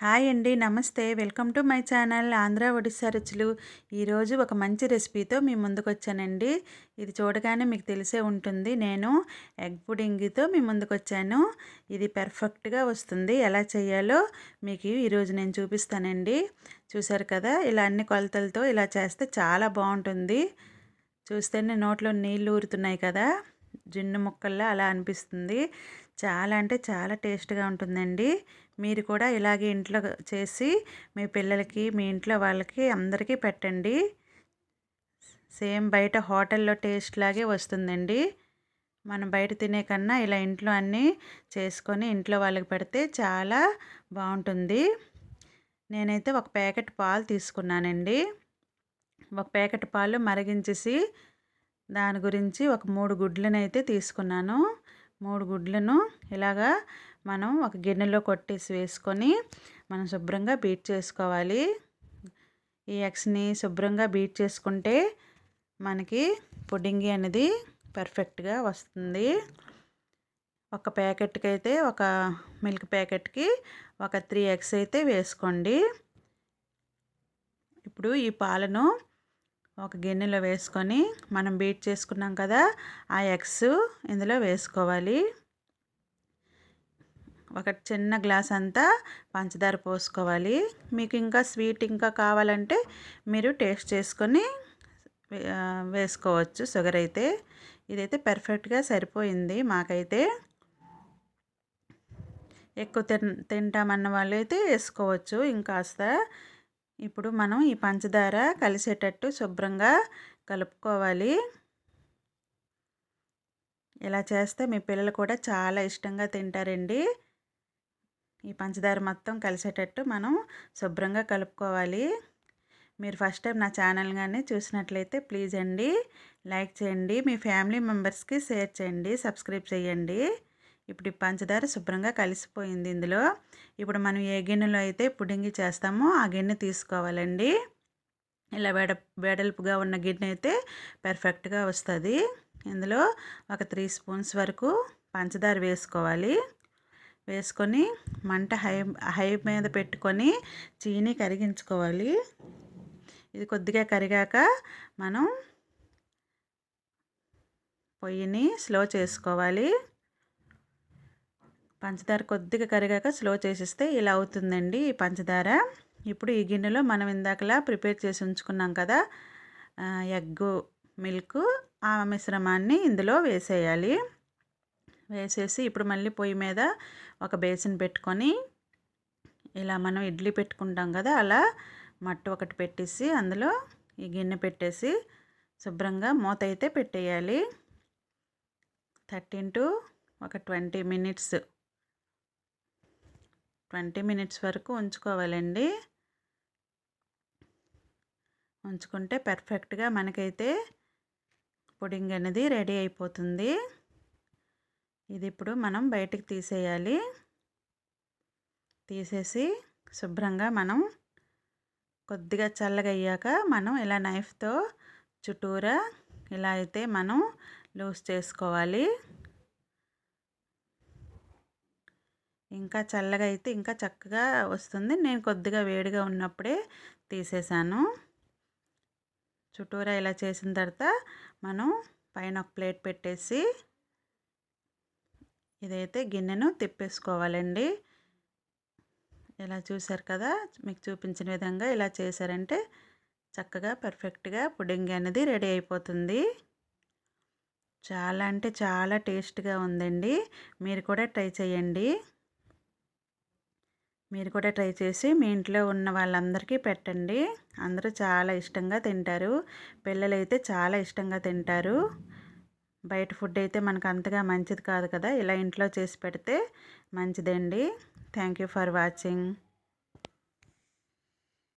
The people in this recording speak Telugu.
హాయ్ అండి. నమస్తే. Welcome to my channel Andhra Odisha రుచులు. ఈరోజు ఒక మంచి రెసిపీతో మీ ముందుకొచ్చానండి. ఇది చూడగానే మీకు తెలిసే ఉంటుంది. నేను ఎగ్ పుడింగితో మీ ముందుకొచ్చాను. ఇది పర్ఫెక్ట్‌గా వస్తుంది. ఎలా చేయాలో మీకు ఈరోజు నేను చూపిస్తానండి. చూసారు కదా! ఇలా అన్ని కొలతలతో ఇలా చేస్తే చాలా బావుంటుంది. చూస్తేనే నోట్లో నీళ్ళు ఊరుతున్నాయి కదా! జున్ను ముక్కల్లా అలా అనిపిస్తుంది. చాలా అంటే చాలా టేస్ట్‌గా ఉంటుందండి. మీరు కూడా ఇలాగే ఇంట్లో చేసి మీ పిల్లలకి, మీ ఇంట్లో వాళ్ళకి అందరికీ పెట్టండి. సేమ్ బయట హోటల్‌లో టేస్ట్ లాగే వస్తుందండి. మనం బయట తినే కన్నా ఇలా ఇంట్లో అన్నీ చేసుకొని ఇంట్లో వాళ్ళకి పెడితే చాలా బావుంటుంది. నేనైతే ఒక ప్యాకెట్ పాలు తీసుకున్నానండి. ఒక ప్యాకెట్ పాలు మరిగించేసి దాని గురించి ఒక 3 గుడ్లనైతే తీసుకున్నాను. 3 గుడ్లను ఇలాగా మనం ఒక గిన్నెలో కొట్టేసి వేసుకొని మనం శుభ్రంగా బీట్ చేసుకోవాలి. ఈ ఎగ్స్‌ని శుభ్రంగా బీట్ చేసుకుంటే మనకి పుడింగి అనేది పర్ఫెక్ట్‌గా వస్తుంది. ఒక ప్యాకెట్‌కి అయితే ఒక మిల్క్ ప్యాకెట్‌కి ఒక 3 ఎగ్స్ అయితే వేసుకోండి. ఇప్పుడు ఈ పాలను ఒక గిన్నెలో వేసుకొని మనం బీట్ చేసుకున్నాం కదా, ఆ ఎగ్స్ ఇందులో వేసుకోవాలి. ఒక చిన్న గ్లాస్ అంతా పంచదార పోసుకోవాలి. మీకు ఇంకా స్వీట్ ఇంకా కావాలంటే మీరు టేస్ట్ చేసుకొని వేసుకోవచ్చు షుగర్ అయితే. ఇదైతే పర్ఫెక్ట్‌గా సరిపోయింది మాకైతే. ఎక్కువ తింటామన్న వాళ్ళైతే వేసుకోవచ్చు ఇంకాస్త. ఇప్పుడు మనం ఈ పంచదార కలిసేటట్టు శుభ్రంగా కలుపుకోవాలి. ఇలా చేస్తే మీ పిల్లలు కూడా చాలా ఇష్టంగా తింటారండి. ఈ పంచదార మొత్తం కలిసేటట్టు మనం శుభ్రంగా కలుపుకోవాలి. మీరు ఫస్ట్ టైం నా ఛానల్ కానీ చూసినట్లయితే ప్లీజ్ అండి లైక్ చేయండి, మీ ఫ్యామిలీ మెంబర్స్కి షేర్ చేయండి, సబ్స్క్రైబ్ చేయండి. ఇప్పుడు ఈ పంచదార శుభ్రంగా కలిసిపోయింది ఇందులో. ఇప్పుడు మనం ఏ గిన్నెలో అయితే పుడింగి చేస్తామో ఆ గిన్నె తీసుకోవాలండి. ఇలా వెడల్పుగా ఉన్న గిన్నె అయితే పర్ఫెక్ట్‌గా వస్తుంది. ఇందులో ఒక 3 స్పూన్స్ వరకు పంచదార వేసుకోవాలి. వేసుకొని మంట హై మీద పెట్టుకొని చీని కరిగించుకోవాలి. ఇది కొద్దిగా కరిగాక మనం పొయ్యిని స్లో చేసుకోవాలి. పంచదార కొద్దిగా కరిగాక స్లో చేసేస్తే ఇలా అవుతుందండి ఈ పంచదార. ఇప్పుడు ఈ గిన్నెలో మనం ఇందాకలా ప్రిపేర్ చేసి ఉంచుకున్నాం కదా ఎగ్గు మిల్క్, ఆ మిశ్రమాన్ని ఇందులో వేసేయాలి. వేసేసి ఇప్పుడు మళ్ళీ పొయ్యి మీద ఒక బేసిన్ పెట్టుకొని ఇలా మనం ఇడ్లీ పెట్టుకుంటాం కదా అలా మట్టు ఒకటి పెట్టేసి అందులో ఈ గిన్నె పెట్టేసి శుభ్రంగా మూత అయితే పెట్టేయాలి. 13 to ఒక 20 మినిట్స్ 20 మినిట్స్ వరకు ఉంచుకోవాలండి. ఉంచుకుంటే పర్ఫెక్ట్‌గా మనకైతే పుడింగ్ అనేది రెడీ అయిపోతుంది. ఇది ఇప్పుడు మనం బయటికి తీసేయాలి. తీసేసి శుభ్రంగా మనం కొద్దిగా చల్లగా అయ్యాక మనం ఇలా నైఫ్తో చుట్టూరా ఇలా అయితే మనం లూజ్ చేసుకోవాలి. ఇంకా చల్లగా అయితే ఇంకా చక్కగా వస్తుంది. నేను కొద్దిగా వేడిగా ఉన్నప్పుడే తీసేసాను. చుట్టూరా ఇలా చేసిన తర్వాత మనం పైన ఒక ప్లేట్ పెట్టేసి ఇదైతే గిన్నెను తిప్పేసుకోవాలండి. ఇలా చూసారు కదా, మీకు చూపించిన విధంగా ఇలా చేశారంటే చక్కగా పర్ఫెక్ట్‌గా పుడింగ్ అనేది రెడీ అయిపోతుంది. చాలా అంటే చాలా టేస్ట్‌గా ఉందండి. మీరు కూడా ట్రై చేయండి. మీరు కూడా ట్రై చేసి మీ ఇంట్లో ఉన్న వాళ్ళందరికీ పెట్టండి. అందరూ చాలా ఇష్టంగా తింటారు. పిల్లలైతే చాలా ఇష్టంగా తింటారు. బయట ఫుడ్ అయితే మనకు అంతగా మంచిది కాదు కదా, ఇలా ఇంట్లో చేసి పెడితే మంచిదండి. Thank you for watching.